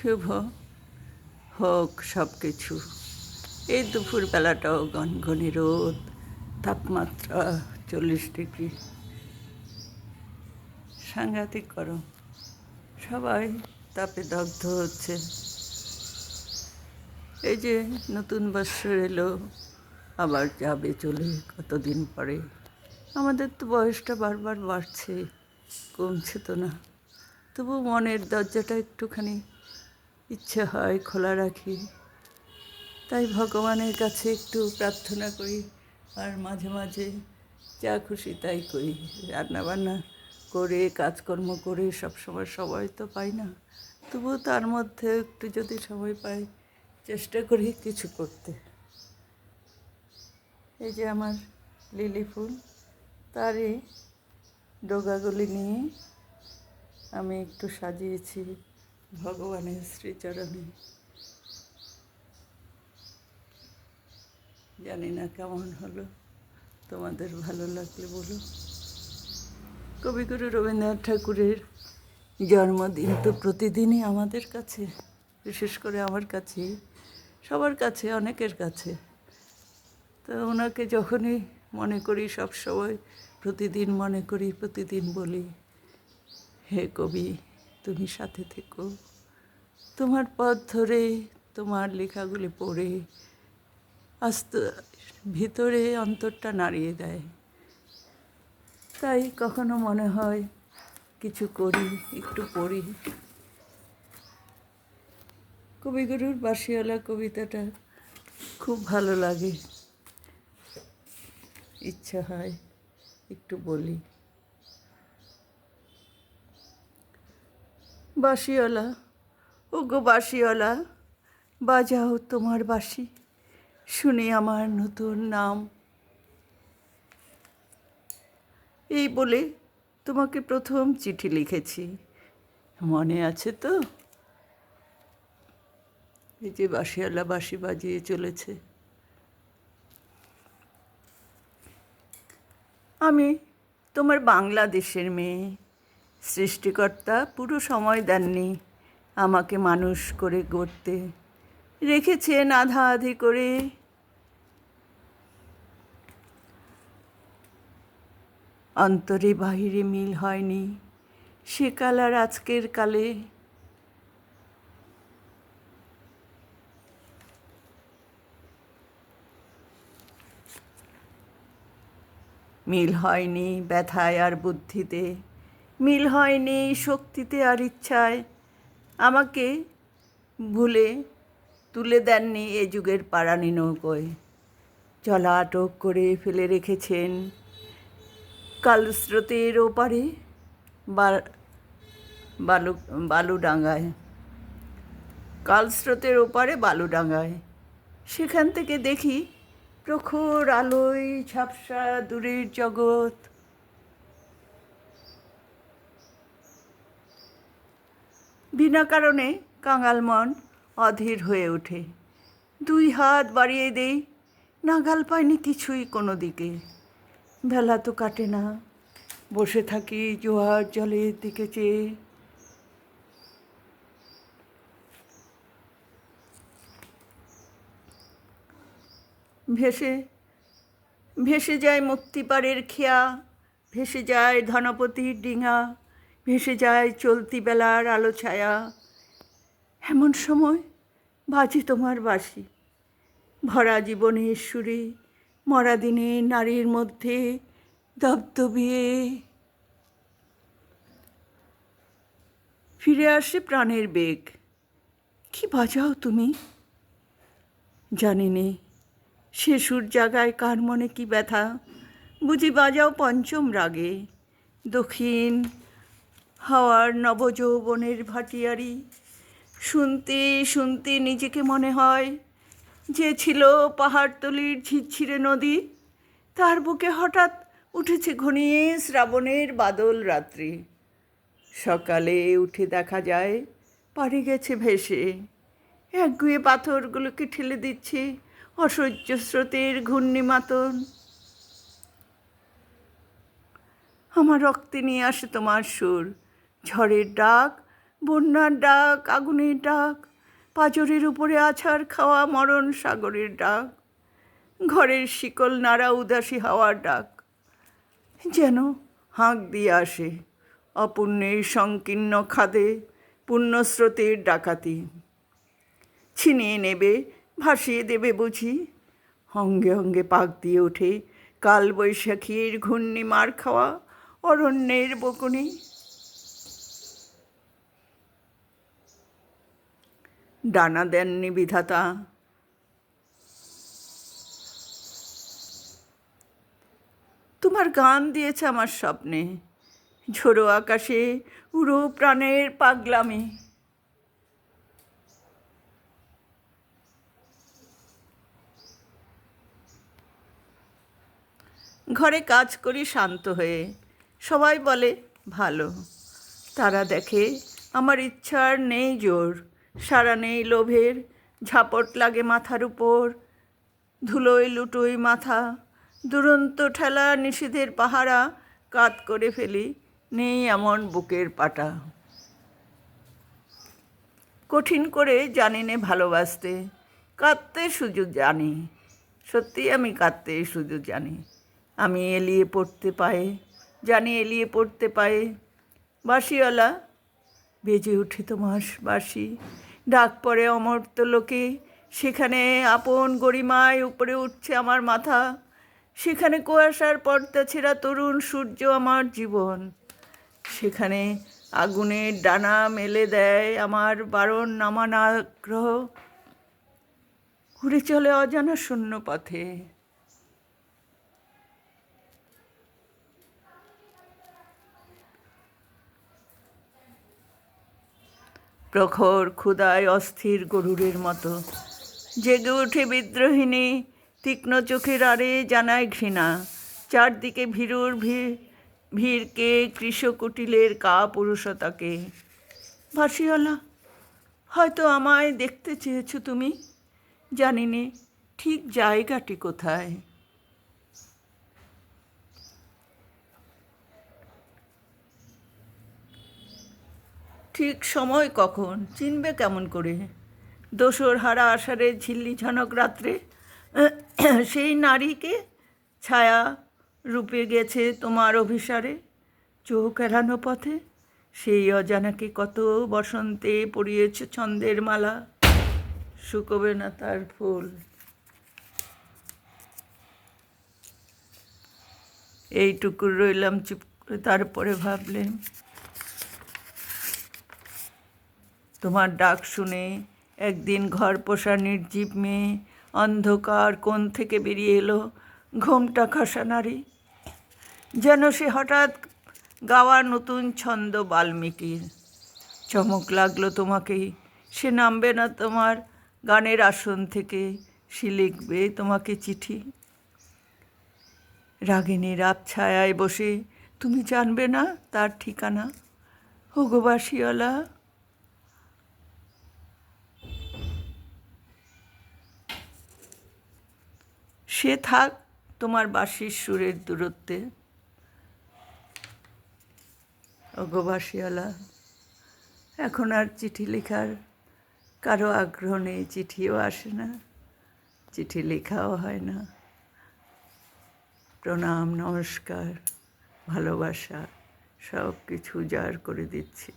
শুভ হোক সব কিছু। এই দুপুরবেলাটাও গনগনে রোদ, তাপমাত্রা 40 ডিগ্রি, সাংঘাতিক গরম। সবাই তাপে দগ্ধ হচ্ছে। এই যে নতুন বৎসর এলো, আবার যাবে চলে কতদিন পরে। আমাদের তো বয়সটা বারবার বাড়ছে, কমছে তো না। তবু মনের দরজাটা একটুখানি ইচ্ছে হয় খোলা রাখি। তাই ভগবানের কাছে একটু প্রার্থনা করি, আর মাঝে মাঝে যা খুশি তাই করি। রান্নাবান্না করে, কাজকর্ম করে সবসময় সময় তো পাই না, তবুও তার মধ্যে একটু যদি সময় পাই চেষ্টা করি কিছু করতে। এই যে আমার লিলি ফুল, তারই ডগাগুলি নিয়ে আমি একটু সাজিয়েছি ভগবানের শ্রীচরণে। জানি না কেমন হলো, তোমাদের ভালো লাগলে বলো। কবিগুরু রবীন্দ্রনাথ ঠাকুরের জন্মদিন তো প্রতিদিনই আমাদের কাছে, বিশেষ করে আমার কাছে, সবার কাছে, অনেকের কাছে। তো ওনাকে যখনই মনে করি, সবসময় প্রতিদিন মনে করি, প্রতিদিন বলি, হে কবি, তুমি সাথে থেকো। তোমার পথ ধরে, তোমার লেখাগুলি পড়ে আস্তে ভিতরে অন্তরটা নাড়িয়ে দেয়। তাই কখনো মনে হয় কিছু করি, একটু পড়ি। কবিগুরুর বাঁশিওয়ালা কবিতাটা খুব ভালো লাগে, ইচ্ছা হয় একটু বলি। বাঁশিওয়ালা, ও গো বাঁশিওয়ালা, বাজাও তোমার বাঁশি, শুনি আমার নতুন নাম। এই বলে তোমাকে প্রথম চিঠি লিখেছি, মনে আছে তো? এই যে বাঁশিওয়ালা বাঁশি বাজিয়ে চলেছে। আমি তোমার বাংলাদেশের মেয়ে। সৃষ্টিকর্তা পুরো সময় দেননি আমাকে মানুষ করে গড়তে, রেখেছেন আধা আধি করে। অন্তরে বাহিরে মিল হয়নি সেকাল আর আজকের কালে। মিল হয়নি ব্যথায় আর বুদ্ধিতে, মিল হয়নি শক্তিতে আর ইচ্ছায়। আমাকে ভুলে তুলে দেননি এ যুগের পারানি নৌকোয়, চলা আটক করে ফেলে রেখেছেন কালস্রোতের ওপারে বালুডাঙ্গায়। কালস্রোতের ওপারে বালুডাঙ্গায়, সেখান থেকে দেখি প্রখর আলোয় ঝাপসা দূরের জগৎ। বিনা কারণে কাঙাল মন অধীর হয়ে ওঠে। 2 হাত বাড়িয়ে দেই, নাগাল পাইনি কিছুই কোনো দিকে। বেলা তো কাটে না, বসে থাকি জোয়ার জলের দিকে চেয়ে। ভেসে ভেসে যায় মুক্তিপাড়ের খেয়া, ভেসে যায় ধনপতির ডিঙা, ভেসে যায় চলতি বেলার আলো ছায়া। এমন সময় বাজে তোমার বাঁশি, ভরা জীবনের সুরে, মরা দিনে নারীর মধ্যে দবদবিয়ে। ফিরে আসে প্রাণের বেগ। কি বাজাও তুমি, জানি নে সে সুর জাগায় কার মনে কি ব্যথা। বুঝি বাজাও পঞ্চম রাগে, দক্ষিণ হাওয়ার নবযৌবনের ভাটিয়ারি। শুনতে শুনতে নিজেকে মনে হয় যে ছিল পাহাড়তলির ঝিরঝিরে নদী, তার বুকে হঠাৎ উঠেছে ঘনিয়ে শ্রাবণের বাদল রাত্রি। সকালে উঠে দেখা যায় পাড়ে গেছে ভেসে, একগুঁয়ে পাথরগুলোকে ঠেলে দিচ্ছে অসহ্য স্রোতের ঘূর্ণিমাতন। আমার রক্তে নিয়ে আসে তোমার সুর, ঝড়ের ডাক বন্যার ডাক, আগুনের ডাক, পাঁজরের উপরে আছাড় খাওয়া মরণ সাগরের ডাক, ঘরের শিকল নাড়া উদাসী হাওয়ার ডাক, যেন হাঁক দিয়ে আসে অপুণ্যের সংকীর্ণ খাদে পুণ্যস্রোতের ডাকাতি। ছিনিয়ে নেবে, ভাসিয়ে দেবে বুঝি, অঙ্গে অঙ্গে পাক দিয়ে ওঠে কাল বৈশাখীর ঘূর্ণি মার খাওয়া অরণ্যের বকুনি। ডানা দেননি বিধাতা, তোমার গান দিয়েছে আমার স্বপ্নে, ঝোড়ো আকাশে উড়ো প্রাণের পাগলামি। ঘরে কাজ করি শান্ত হয়ে, সবাই বলে ভালো। তারা দেখে আমার ইচ্ছার নেই জোর, সারা নেই লোভের, ঝাপট লাগে মাথার উপর, ধুলোয় লুটোই মাথা, দুরন্ত ঠেলা নিষেধের পাহারা কাত করে ফেলি, নেই এমন বুকের পাটা। কঠিন করে জানি নে ভালোবাসতে, কাঁদতে শুধু জানি, সত্যি আমি কাঁদতে শুধু জানি। আমি এলিয়ে পড়তে পায়ে, জানি এলিয়ে পড়তে পায়ে। বাঁশিওয়ালা, বেজে উঠে তোমার বাঁশি, ডাক পড়ে অমর্ত্য লোকে, সেখানে আপন গরিমায় উপরে উঠছে আমার মাথা, সেখানে কুয়াশার পর্দা ছেঁড়া তরুণ সূর্য আমার জীবন, সেখানে আগুনের ডানা মেলে দেয় আমার বারণ নামানো আগ্রহ, উড়ে চলে অজানা শূন্য পথে। প্রখর ক্ষুধায় অস্থির গরুরের মতো জেগে উঠে বিদ্রোহিণী, তীক্ষ্ণ চোখের আড়ে জানায় ঘৃণা, চারদিকে ভীরুর ভিড়কে, কৃষকুটিলের কাপুরুষতাকে। ভাসিওয়ালা, হয়তো আমায় দেখতে চেয়েছো তুমি, জানি নে ঠিক জায়গাটি কোথায়। ঠিক সময় কখন চিনবে কেমন করে, দোসর হারা আষাঢ়ের ঝিল্লি ঝনক রাত্রে সেই নারীকে ছায়া রূপে গেছে তোমার অভিসারে, চোখ এড়ানো পথে সেই অজানাকে কত বসন্তে পরিয়েছ ছন্দের মালা, শুকোবে না তার ফুল। এইটুকু রইলাম চুপ করে, তারপরে ভাবলেন তোমার ডাক শুনে একদিন ঘর পোষা নির্জীব মেয়ে অন্ধকার কোণ থেকে বেরিয়ে এলো, ঘোমটা খাসা নারী, যেন সে হঠাৎ গাওয়া নতুন ছন্দ বাল্মীকির। চমক লাগলো তোমাকেই, সে নামবে না তোমার গানের আসন থেকে, সে লিখবে তোমাকে চিঠি। রাগিনীর আবছায়ায় বসে তুমি জানবে না তার ঠিকানা। ওগো বাঁশিওয়ালা, সে থাক তোমার বাঁশির সুরের দূরত্বে। ওগো বাঁশিওয়ালা, এখন আর চিঠি লেখার কারো আগ্রহ নেই, চিঠিও আসে না, চিঠি লেখাও হয় না। প্রণাম, নমস্কার, ভালোবাসা সব কিছু উজাড় করে দিচ্ছি।